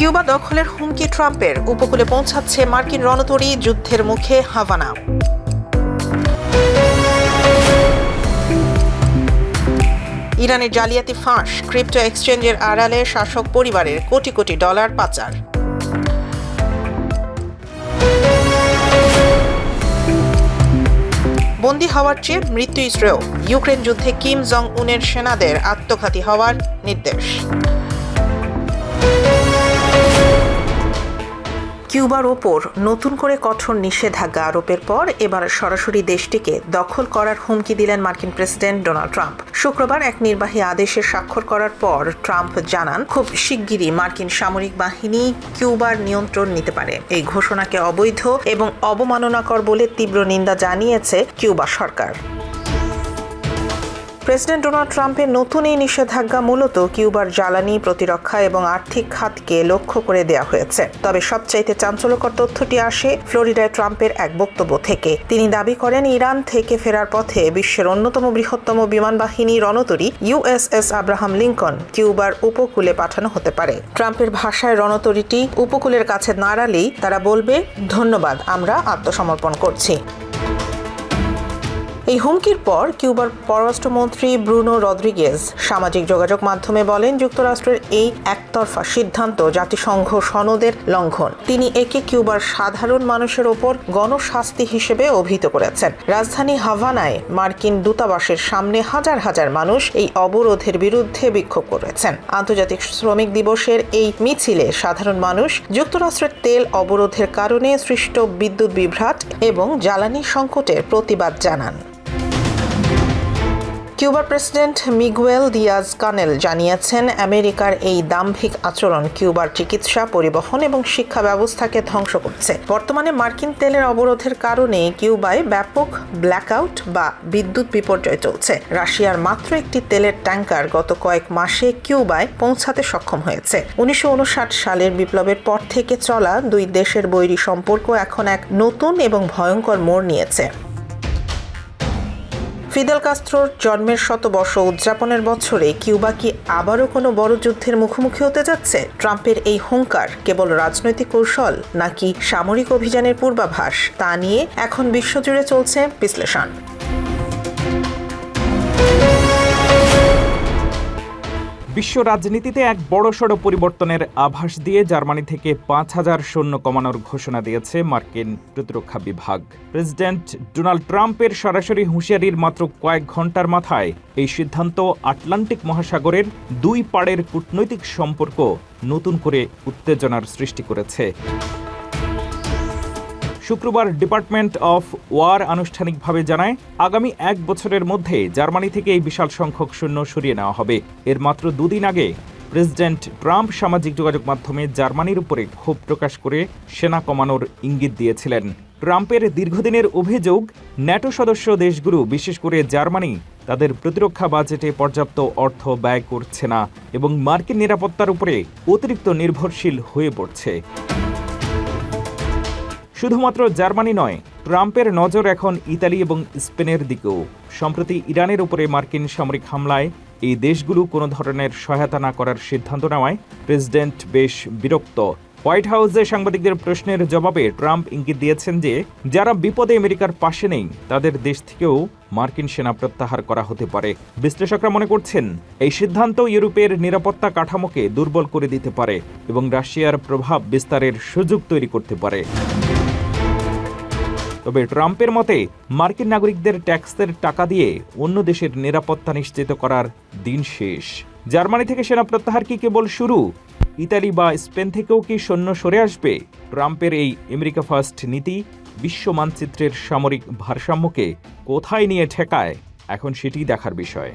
Cuba দখলের হুমকি ট্রাম্পের, উপকূলে পৌঁছাচ্ছে মার্কিন রণতরী, যুদ্ধের মুখে হাভানা। ইরানের জালিয়াতি ফাঁস, ক্রিপ্টো এক্সচেঞ্জের আড়ালে শাসক পরিবারের কোটি কোটি ডলার পাচার। বন্দী হওয়ার চেয়ে মৃত্যুই শ্রেয়, ইউক্রেন যুদ্ধে কিম জং উনের সেনাদের আত্মঘাতী হওয়ার নির্দেশ। কিউবার ওপর নতুন করে কঠোর নিষেধাজ্ঞা আরোপের পর এবার সরাসরি দেশটিকে দখল করার হুমকি দিলেন মার্কিন প্রেসিডেন্ট ডোনাল্ড ট্রাম্প। শুক্রবার এক নির্বাহী আদেশে স্বাক্ষর করার পর ট্রাম্প জানান, খুব শিগগিরই মার্কিন সামরিক বাহিনী কিউবার নিয়ন্ত্রণ নিতে পারে। এই ঘোষণাকে অবৈধ এবং অবমাননাকর বলে তীব্র নিন্দা জানিয়েছে কিউবা সরকার। প্রেসিডেন্ট ডোনাল্ড ট্রাম্পের নতুন এই নিষেধাজ্ঞা মূলত কিউবার জ্বালানি, প্রতিরক্ষা এবং আর্থিক খাতকে লক্ষ্য করে দেওয়া হয়েছে। তবে সবচাইতে চাঞ্চল্যকর তথ্যটি আসে ফ্লোরিডায় ট্রাম্পের এক বক্তব্য থেকে। তিনি দাবি করেন, ইরান থেকে ফেরার পথে বিশ্বের অন্যতম বৃহত্তম বিমান বাহিনী রণতরী USS আব্রাহাম লিঙ্কন কিউবার উপকূলে পাঠানো হতে পারে। ট্রাম্পের ভাষায় রণতরীটি উপকূলের কাছে দাঁড়ালেই তারা বলবে, ধন্যবাদ, আমরা আত্মসমর্পণ করছি। এই হুমকির পর কিউবার পররাষ্ট্রমন্ত্রী ব্রুনো রদ্রিগেজ সামাজিক যোগাযোগ মাধ্যমে বলেন, যুক্তরাষ্ট্রের এই একতরফা সিদ্ধান্ত জাতিসংঘ সনদের লঙ্ঘন। তিনি একে কিউবার সাধারণ মানুষের ওপর গণশাস্তি হিসেবে অভিহিত করেছেন। রাজধানী হাভানায় মার্কিন দূতাবাসের সামনে হাজার হাজার মানুষ এই অবরোধের বিরুদ্ধে বিক্ষোভ করেছেন। আন্তর্জাতিক শ্রমিক দিবসের এই মিছিলে সাধারণ মানুষ যুক্তরাষ্ট্রের তেল অবরোধের কারণে সৃষ্ট বিদ্যুৎ বিভ্রাট এবং জ্বালানি সংকটের প্রতিবাদ জানান। কিউবার প্রেসিডেন্ট মিগুয়েল দিয়াজ কানেল জানিয়েছেন, আমেরিকার এই দাম্ভিক আচরণ কিউবার চিকিৎসা, পরিবহন এবং শিক্ষা ব্যবস্থাকে ধ্বংস করছে। বর্তমানে মার্কিন তেলের অবরোধের কারণে কিউবায় ব্যাপক ব্ল্যাকআউট বা বিদ্যুৎ বিপর্যয় চলছে। রাশিয়ার মাত্র একটি তেলের ট্যাঙ্কার গত কয়েক মাসে কিউবায় পৌঁছাতে সক্ষম হয়েছে। 1959 সালের বিপ্লবের পর থেকে চলা দুই দেশের বৈরী সম্পর্ক এখন এক নতুন এবং ভয়ঙ্কর মোড় নিয়েছে। ফিদেল কাস্ত্রোর জন্মের শতবর্ষ উদযাপনের বছরে কিউবা কি আবারও কোনো বড় যুদ্ধের মুখোমুখি হতে যাচ্ছে? ট্রাম্পের এই হুঙ্কার কেবল রাজনৈতিক কৌশল নাকি সামরিক অভিযানের পূর্বাভাস, তা নিয়ে এখন বিশ্বজুড়ে চলছে বিশ্লেষণ। বিশ্ব রাজনীতিতে এক বড়সড় পরিবর্তনের আভাস দিয়ে জার্মানি থেকে ৫,০০০ সৈন্য কমানোর ঘোষণা দিয়েছে মার্কিন প্রতিরক্ষা বিভাগ। প্রেসিডেন্ট ডোনাল্ড ট্রাম্পের সরাসরি হুঁশিয়ারির মাত্র কয়েক ঘন্টার মাথায় এই সিদ্ধান্ত আটলান্টিক মহাসাগরের দুই পাড়ের কূটনৈতিক সম্পর্ক নতুন করে উত্তেজনার সৃষ্টি করেছে। শুক্রবার ডিপার্টমেন্ট অফ ওয়ার আনুষ্ঠানিকভাবে জানায়, আগামী এক বছরের মধ্যে জার্মানি থেকে এই বিশাল সংখ্যক সৈন্য সরিয়ে নেওয়া হবে। এর মাত্র দুদিন আগে প্রেসিডেন্ট ট্রাম্প সামাজিক যোগাযোগ মাধ্যমে জার্মানির উপরে ক্ষোভ প্রকাশ করে সেনা কমানোর ইঙ্গিত দিয়েছিলেন। ট্রাম্পের দীর্ঘদিনের অভিযোগ, ন্যাটো সদস্য দেশগুলো, বিশেষ করে জার্মানি, তাদের প্রতিরক্ষা বাজেটে পর্যাপ্ত অর্থ ব্যয় করছে না এবং মার্কিন নিরাপত্তার উপরে অতিরিক্ত নির্ভরশীল হয়ে পড়ছে। শুধুমাত্র জার্মানি নয়, ট্রাম্পের নজর এখন ইতালি এবং স্পেনের দিকেও। সম্প্রতি ইরানের উপরে মার্কিন সামরিক হামলায় এই দেশগুলো কোনো ধরনের সহায়তা না করার সিদ্ধান্ত নেওয়ায় প্রেসিডেন্ট বেশ বিরক্ত। হোয়াইট হাউসে সাংবাদিকদের প্রশ্নের জবাবে ট্রাম্প ইঙ্গিত দিয়েছেন যে যারা বিপদে আমেরিকার পাশে নেই তাদের দেশ থেকেও মার্কিন সেনা প্রত্যাহার করা হতে পারে। বিশ্লেষকরা মনে করছেন, এই সিদ্ধান্ত ইউরোপের নিরাপত্তা কাঠামোকে দুর্বল করে দিতে পারে এবং রাশিয়ার প্রভাব বিস্তারের সুযোগ তৈরি করতে পারে। তবে ট্রাম্পের মতে মার্কিন নাগরিকদের ট্যাক্সের টাকা দিয়ে অন্য দেশের নিরাপত্তা নিশ্চিত করার দিন শেষ। জার্মানি থেকে সেনা প্রত্যাহার কি কেবল শুরু? ইতালি বা স্পেন থেকেও কি সৈন্য সরে আসবে? ট্রাম্পের এই আমেরিকা ফার্স্ট নীতি বিশ্ব মানচিত্রের সামরিক ভারসাম্যকে কোথায় নিয়ে ঠেকায়, এখন সেটি দেখার বিষয়।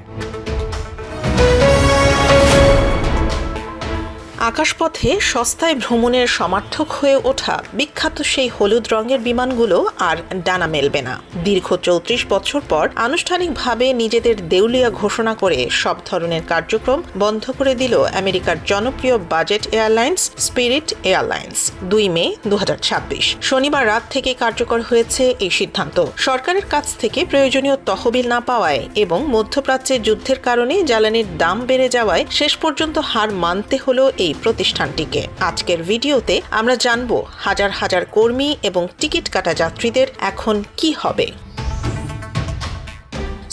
আকাশপথে সস্তায় ভ্রমণের সমার্থক হয়ে ওঠা বিখ্যাত সেই হলুদ রঙের বিমানগুলো আর ডানা মেলবে না। দীর্ঘ ৩৪ বছর পর আনুষ্ঠানিকভাবে নিজেদের দেউলিয়া ঘোষণা করে সব ধরনের কার্যক্রম বন্ধ করে দিল আমেরিকার জনপ্রিয় বাজেট এয়ারলাইন্স স্পিরিট এয়ারলাইন্স। ২ মে ২০২৬ শনিবার রাত থেকে কার্যকর হয়েছে এই সিদ্ধান্ত। সরকারের কাছ থেকে প্রয়োজনীয় তহবিল না পাওয়ায় এবং মধ্যপ্রাচ্যে যুদ্ধের কারণে জ্বালানির দাম বেড়ে যাওয়ায় শেষ পর্যন্ত হার মানতে হলো এই প্রতিষ্ঠানটিকে। আজকের ভিডিওতে আমরা জানব হাজার হাজার কর্মী এবং টিকিট কাটা যাত্রীদের এখন কি হবে।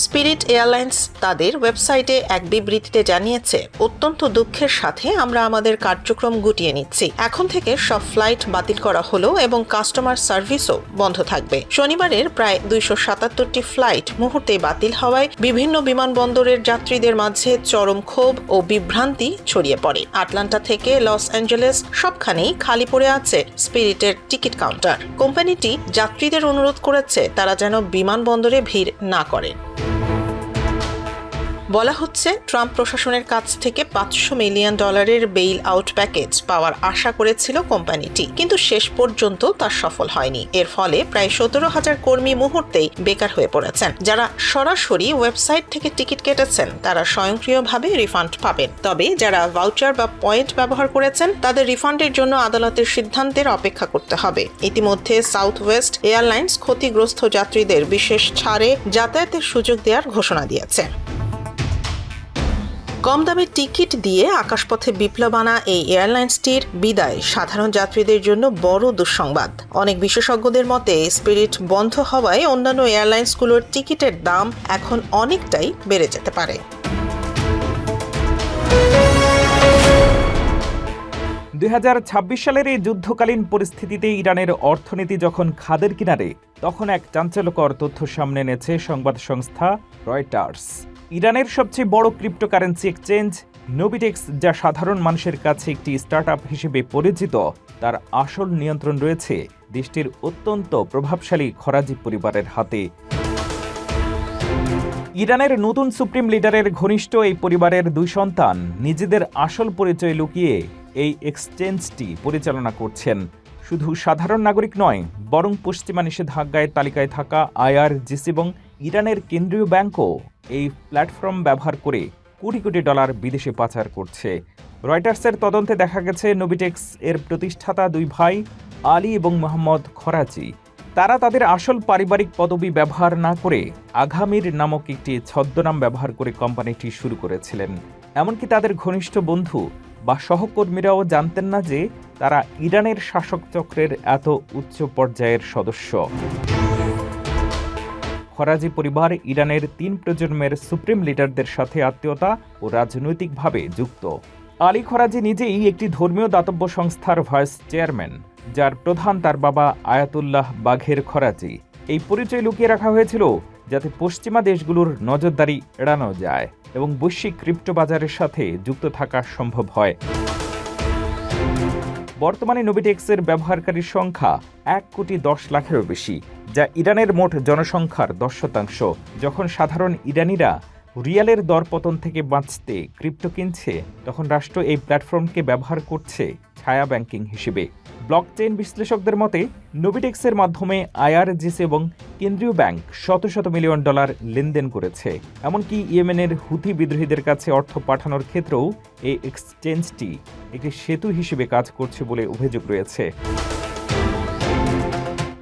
স্পিরিট এয়ারলাইন্স তাদের ওয়েবসাইটে এক বিবৃতিতে জানিয়েছে, অত্যন্ত দুঃখের সাথে আমরা আমাদের কার্যক্রম গুটিয়ে নিচ্ছি। এখন থেকে সব ফ্লাইট বাতিল করা হলো এবং কাস্টমার সার্ভিসও বন্ধ থাকবে। শনিবারের প্রায় 277টি ফ্লাইট মুহূর্তেই বাতিল হওয়ায় বিভিন্ন বিমানবন্দরের যাত্রীদের মাঝে চরম ক্ষোভ ও বিভ্রান্তি ছড়িয়ে পড়ে। আটলান্টা থেকে লস অ্যাঞ্জেলেস সবখানেই খালি পড়ে আছে স্পিরিটের টিকিট কাউন্টার। কোম্পানিটি যাত্রীদের অনুরোধ করেছে তারা যেন বিমানবন্দরে ভিড় না করেন। বলা হচ্ছে, ট্রাম্প প্রশাসনের কাছ থেকে $500 মিলিয়ন বেইল আউট প্যাকেজ পাওয়ার আশা করেছিল কোম্পানিটি, কিন্তু শেষ পর্যন্ত তা সফল হয়নি। এর ফলে প্রায় 17,000 কর্মী মুহূর্তেই বেকার হয়ে পড়েছেন। যারা সরাসরি ওয়েবসাইট থেকে টিকিট কেটেছেন তারা স্বয়ংক্রিয়ভাবে রিফান্ড পাবেন, তবে যারা ভাউচার বা পয়েন্ট ব্যবহার করেছেন তাদের রিফান্ডের জন্য আদালতের সিদ্ধান্তের অপেক্ষা করতে হবে। ইতিমধ্যে সাউথ ওয়েস্ট এয়ারলাইন্স ক্ষতিগ্রস্ত যাত্রীদের বিশেষ ছাড়ে যাতায়াতের সুযোগ দেওয়ার ঘোষণা দিয়েছে। কম দামে টিকিট দিয়ে আকাশপথে বিপ্লব আনা এই এয়ারলাইন্সটির বিদায় সাধারণ যাত্রীদের জন্য বড় দুঃসংবাদ। অনেক বিশেষজ্ঞদের মতে স্পিরিট বন্ধ হওয়ায় অন্যান্য এয়ারলাইন্সগুলোর টিকিটের দাম এখন অনেকটাই বেড়ে যেতে পারে। 2026 সালের এই যুদ্ধকালীন পরিস্থিতিতে ইরানের অর্থনীতি যখন খাদের কিনারে, তখন এক চাঞ্চল্যকর তথ্য সামনে এনেছে সংবাদ সংস্থা রয়টার্স। ইরানের সবচেয়ে বড় ক্রিপ্টোকারেন্সি এক্সচেঞ্জ নোবিটেক্স, যা সাধারণ মানুষের কাছে একটি স্টার্টআপ হিসেবে পরিচিত, তার আসল নিয়ন্ত্রণ রয়েছে দেশটির অত্যন্ত প্রভাবশালী খরাজি পরিবারের হাতে। ইরানের নতুন সুপ্রিম লিডারের ঘনিষ্ঠ এই পরিবারের 2 সন্তান নিজেদের আসল পরিচয় লুকিয়ে এই এক্সচেঞ্জটি পরিচালনা করছেন। শুধু সাধারণ নাগরিক নয়, বরং পশ্চিমা নিষেধাজ্ঞায় তালিকায় থাকা IRGC এবং ইরানের কেন্দ্রীয় ব্যাংকও এই প্ল্যাটফর্ম ব্যবহার করে কোটি কোটি ডলার বিদেশে পাচার করছে। রয়টার্সের তদন্তে দেখা গেছে, নোবিটেক্স এর প্রতিষ্ঠাতা 2 ভাই আলী এবং মোহাম্মদ খরাজি, তারা তাদের আসল পারিবারিক পদবি ব্যবহার না করে আঘামির নামক একটি ছদ্মনাম ব্যবহার করে কোম্পানিটি শুরু করেছিলেন। এমনকি তাদের ঘনিষ্ঠ বন্ধু বা সহকর্মীরাও জানতেন না যে তারা ইরানের শাসক চক্রের এত উচ্চ পর্যায়ের সদস্য। খরাজি পরিবার ইরানের 3 প্রজন্মের সুপ্রিম লিডারদের সাথে আত্মীয়তা ও রাজনৈতিকভাবে যুক্ত। আলী খরাজি নিজেই একটি ধর্মীয় দাতব্য সংস্থার ভাইস চেয়ারম্যান, যার প্রধান তার বাবা আয়াতুল্লাহ বাঘের খরাজি। এই পরিচয় লুকিয়ে রাখা হয়েছিল যাতে পশ্চিমা দেশগুলোর নজরদারি এড়ানো যায় এবং বৈশ্বিক ক্রিপ্টো বাজারের সাথে যুক্ত থাকা সম্ভব হয়। বর্তমানে নোবিটেক্সের ব্যবহারকারীর সংখ্যা 1,10,00,000-এরও বেশি, যা ইরানের মোট জনসংখ্যার 10%। যখন সাধারণ ইরানিরা রিয়ালের দরপতন থেকে বাঁচতে ক্রিপ্টো কিনছে, তখন রাষ্ট্র এই প্ল্যাটফর্মকে ব্যবহার করছে ছায়া ব্যাংকিং হিসেবে। ব্লকচেইন বিশ্লেষকদের মতে, নোবিটেক্সের মাধ্যমে IRGC এবং কেন্দ্রীয় ব্যাংক শত শত মিলিয়ন ডলার লেনদেন করেছে। এমনকি ইয়েমেনের হুথি বিদ্রোহীদের কাছে অর্থ পাঠানোর ক্ষেত্রেও এই এক্সচেঞ্জটি একটি সেতু হিসেবে কাজ করছে বলে অভিযোগ রয়েছে।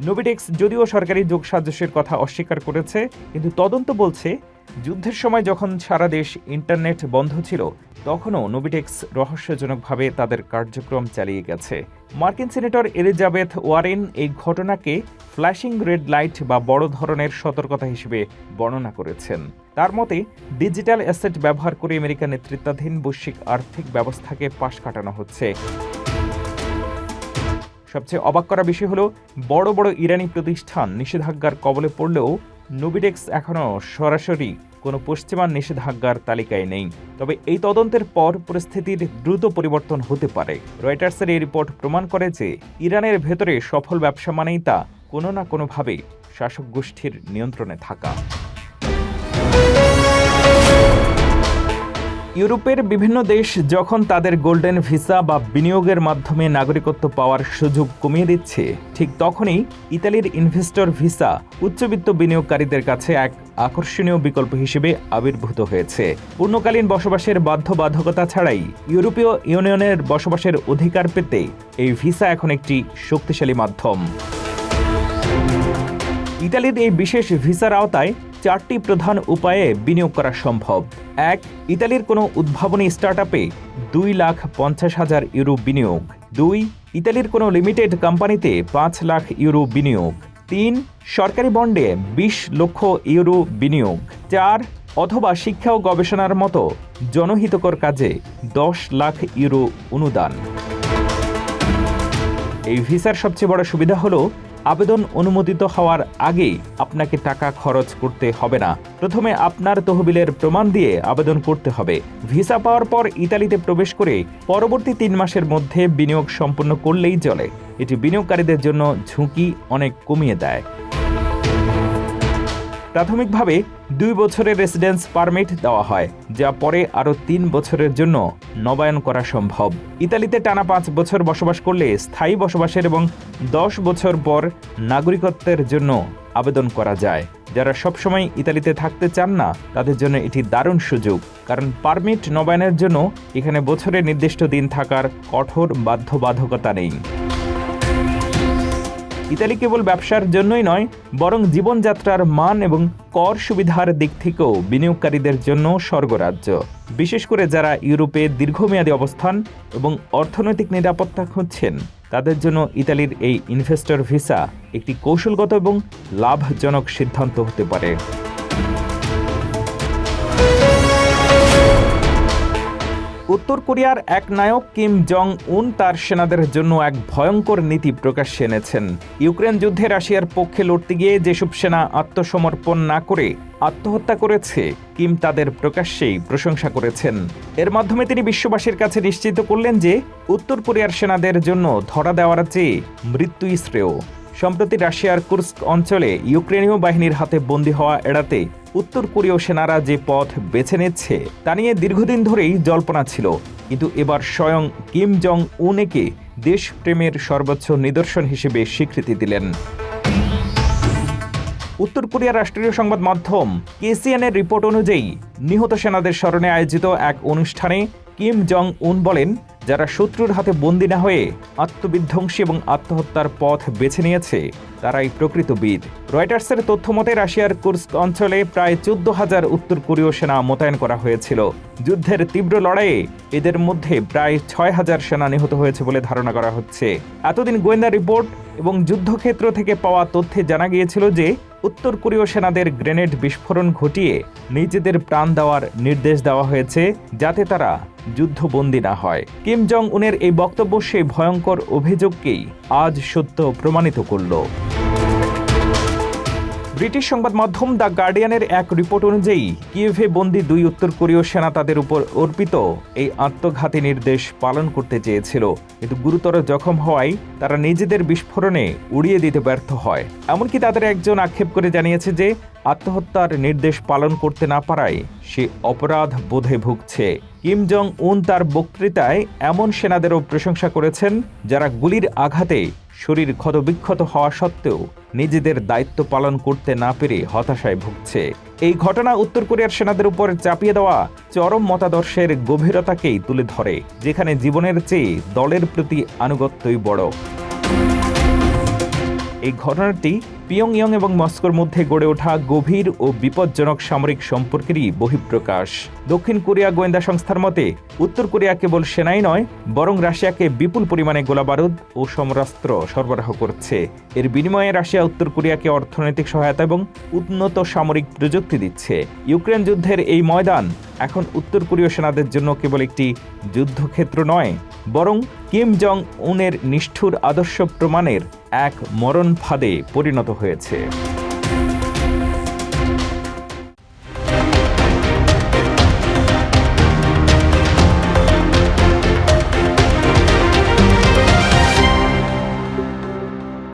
নোবিটেক্স যদিও সরকারি যোগসাজশের কথা অস্বীকার করেছে, কিন্তু তদন্ত বলছে যুদ্ধের সময় যখন সারা দেশ ইন্টারনেট বন্ধ ছিল, তখনও নোবিটেক্স রহস্যজনকভাবে তাদের কার্যক্রম চালিয়ে গেছে। মার্কিন সিনেটর এলিজাবেথ ওয়ারেন এই ঘটনাকে ফ্ল্যাশিং রেড লাইট বা বড় ধরনের সতর্কতা হিসেবে বর্ণনা করেছেন। তার মতে, ডিজিটাল অ্যাসেট ব্যবহার করে আমেরিকা নেতৃত্বাধীন বৈশ্বিক আর্থিক ব্যবস্থাকে পাশ কাটানো হচ্ছে। সবচেয়ে অবাক করা বিষয় হলো, বড় বড় ইরানি প্রতিষ্ঠান নিষেধাজ্ঞার কবলে পড়লেও নোবিটেক্স এখনও সরাসরি কোনো পশ্চিমা নিষেধাজ্ঞার তালিকায় নেই। তবে এই তদন্তের পর পরিস্থিতির দ্রুত পরিবর্তন হতে পারে। রয়টার্সের এই রিপোর্ট প্রমাণ করে যে ইরানের ভেতরে সফল ব্যবসা মানেই তা কোনো না কোনোভাবে শাসক গোষ্ঠীর নিয়ন্ত্রণে থাকা। ইউরোপের বিভিন্ন দেশ যখন তাদের গোল্ডেন ভিসা বা বিনিয়োগের মাধ্যমে নাগরিকত্ব পাওয়ার সুযোগ কমিয়ে দিচ্ছে, ঠিক তখনই ইতালির ইনভেস্টর ভিসা উচ্চবিত্ত বিনিয়োগকারীদের কাছে এক আকর্ষণীয় বিকল্প হিসেবে আবির্ভূত হয়েছে। পূর্ণকালীন বসবাসের বাধ্যবাধকতা ছাড়াই ইউরোপীয় ইউনিয়নের বসবাসের অধিকার পেতে এই ভিসা এখন একটি শক্তিশালী মাধ্যম। ইতালির এই বিশেষ ভিসার আওতায় 4টি প্রধান উপায়ে বিনিয়োগ করা সম্ভব। 1. ইতালির কোনো উদ্ভাবনী স্টার্টআপে 2,50,000 ইউরো বিনিয়োগ। 2. ইতালির কোনো লিমিটেড কোম্পানিতে 5 লাখ ইউরো বিনিয়োগ। 3. সরকারি বন্ডে 20 লক্ষ ইউরো বিনিয়োগ। 4. অথবা শিক্ষা ও গবেষণার মতো জনহিতকর কাজে 10 লাখ ইউরো অনুদান। এই ভিসার সবচেয়ে বড় সুবিধা হলো আবেদন অনুমোদিত হওয়ার আগেই আপনাকে টাকা খরচ করতে হবে না। প্রথমে আপনার তহবিলের প্রমাণ দিয়ে আবেদন করতে হবে। ভিসা পাওয়ার পর ইতালিতে প্রবেশ করে পরবর্তী 3 মাসের মধ্যে বিনিয়োগ সম্পন্ন করলেই চলে। এটি বিনিয়োগকারীদের জন্য ঝুঁকি অনেক কমিয়ে দেয়। প্রাথমিকভাবে 2 বছরের রেসিডেন্স পারমিট দেওয়া হয়, যা পরে আরও 3 বছরের জন্য নবায়ন করা সম্ভব। ইতালিতে টানা 5 বছর বসবাস করলে স্থায়ী বসবাসের এবং 10 বছর পর নাগরিকত্বের জন্য আবেদন করা যায়। যারা সবসময় ইতালিতে থাকতে চান না তাদের জন্য এটি দারুণ সুযোগ, কারণ পারমিট নবায়নের জন্য এখানে বছরের নির্দিষ্ট দিন থাকার কঠোর বাধ্যবাধকতা নেই। ইতালি কেবল ব্যবসার জন্যই নয়, বরং জীবনযাত্রার মান এবং কর সুবিধার দিক থেকেও বিনিয়োগকারীদের জন্য স্বর্গরাজ্য। বিশেষ করে যারা ইউরোপে দীর্ঘমেয়াদী অবস্থান এবং অর্থনৈতিক নিরাপত্তা খুঁজছেন, তাদের জন্য ইতালির এই ইনভেস্টর ভিসা একটি কৌশলগত এবং লাভজনক সিদ্ধান্ত হতে পারে। উত্তর কোরিয়ার এক নায়ক কিম জং উন তার সেনাদের জন্য এক ভয়ঙ্কর নীতি প্রকাশ্যে এনেছেন। ইউক্রেন যুদ্ধে রাশিয়ার পক্ষে লড়তে গিয়ে যেসব সেনা আত্মসমর্পণ না করে আত্মহত্যা করেছে, কিম তাদের প্রকাশ্যেই প্রশংসা করেছেন। এর মাধ্যমে তিনি বিশ্ববাসীর কাছে নিশ্চিত করলেন যে উত্তর কোরিয়ার সেনাদের জন্য ধরা দেওয়ার চেয়ে মৃত্যুই শ্রেয়। সম্প্রতি রাশিয়ার কুর্স্ক অঞ্চলে ইউক্রেনীয় বাহিনীর হাতে বন্দী হওয়া এড়াতে উত্তর কোরীয় সেনারা যে পথ বেছে নিচ্ছে তা নিয়ে দীর্ঘদিন ধরেই জল্পনা ছিল, কিন্তু এবার স্বয়ং কিম জং উন একে দেশপ্রেমের সর্বোচ্চ নিদর্শন হিসেবে স্বীকৃতি দিলেন। উত্তর কোরিয়ার রাষ্ট্রীয় সংবাদ মাধ্যম কেসিএনের রিপোর্ট অনুযায়ী নিহত সেনাদের স্মরণে আয়োজিত এক অনুষ্ঠানে কিম জং উন বলেন, যারা শত্রুর হাতে বন্দী না হয়ে আত্মবিধ্বংসী এবং আত্মহত্যার পথ বেছে নিয়েছে তারাই প্রকৃত বীর। রয়টার্সের তথ্য মতে রাশিয়ার কুর্স্ক অঞ্চলে প্রায় 14,000 উত্তর কোরীয় সেনা মোতায়েন করা হয়েছিল। যুদ্ধের তীব্র লড়াইয়ে এদের মধ্যে প্রায় 6,000 সেনা নিহত হয়েছে বলে ধারণা করা হচ্ছে। এতদিন গোয়েন্দা রিপোর্ট এবং যুদ্ধক্ষেত্র থেকে পাওয়া তথ্যে জানা গিয়েছিল যে উত্তর কোরীয় সেনাদের গ্রেনেড বিস্ফোরণ ঘটিয়ে নিজেদের প্রাণ দেওয়ার নির্দেশ দেওয়া হয়েছে, যাতে তারা যুদ্ধবন্দী না হয়। কিম জং উনের এই বক্তব্য সেই ভয়ঙ্কর অভিযোগকেই আজ সত্য প্রমাণিত করল। ব্রিটিশ সংবাদ মাধ্যম দ্য গার্ডিয়ানের এক রিপোর্ট অনুযায়ী কিয়েভে বন্দী 2 উত্তর কোরীয় সেনা তাদের উপর অর্পিত এই আত্মঘাতী নির্দেশ পালন করতে চেয়েছিল, কিন্তু গুরুতর জখম হওয়ায় তারা নিজেদের বিস্ফোরণে উড়িয়ে দিতে ব্যর্থ হয়। এমনকি তাদের একজন আক্ষেপ করে জানিয়েছে যে আত্মহত্যার নির্দেশ পালন করতে না পারায় সে অপরাধ বোধে ভুগছে। কিম জং উন তার বক্তৃতায় এমন সেনাদেরও প্রশংসা করেছেন যারা গুলির আঘাতে শরীর ক্ষতবিক্ষত হওয়া সত্ত্বেও নিজেদের দায়িত্ব পালন করতে না পেরে হতাশায় ভুগছে। এই ঘটনা উত্তর কোরিয়ার সেনাদের উপর চাপিয়ে দেওয়া চরম মতাদর্শের গভীরতাকেই তুলে ধরে, যেখানে জীবনের চেয়ে দলের প্রতি আনুগত্যই বড়। এই ঘটনাটি পিয়ংইয়ং এবং মস্কোর মধ্যে গড়ে ওঠা গভীর ও বিপজ্জনক সামরিক সম্পর্কেরই বহিঃপ্রকাশ। দক্ষিণ কোরিয়া গোয়েন্দা সংস্থার মতে উত্তর কোরিয়া কেবল সেনাই নয়, বরং রাশিয়াকে বিপুল পরিমাণে গোলাবারুদ ও সমরাস্ত্র সরবরাহ করছে। এর বিনিময়ে রাশিয়া উত্তর কোরিয়াকে অর্থনৈতিক সহায়তা এবং উন্নত সামরিক প্রযুক্তি দিচ্ছে। ইউক্রেন যুদ্ধের এই ময়দান এখন উত্তর কোরীয় সেনাদের জন্য কেবল একটি যুদ্ধক্ষেত্র নয়, বরং কিম জং উনের নিষ্ঠুর আদর্শ প্রমাণের এক মরণ ফাঁদে পরিণত হয়েছে।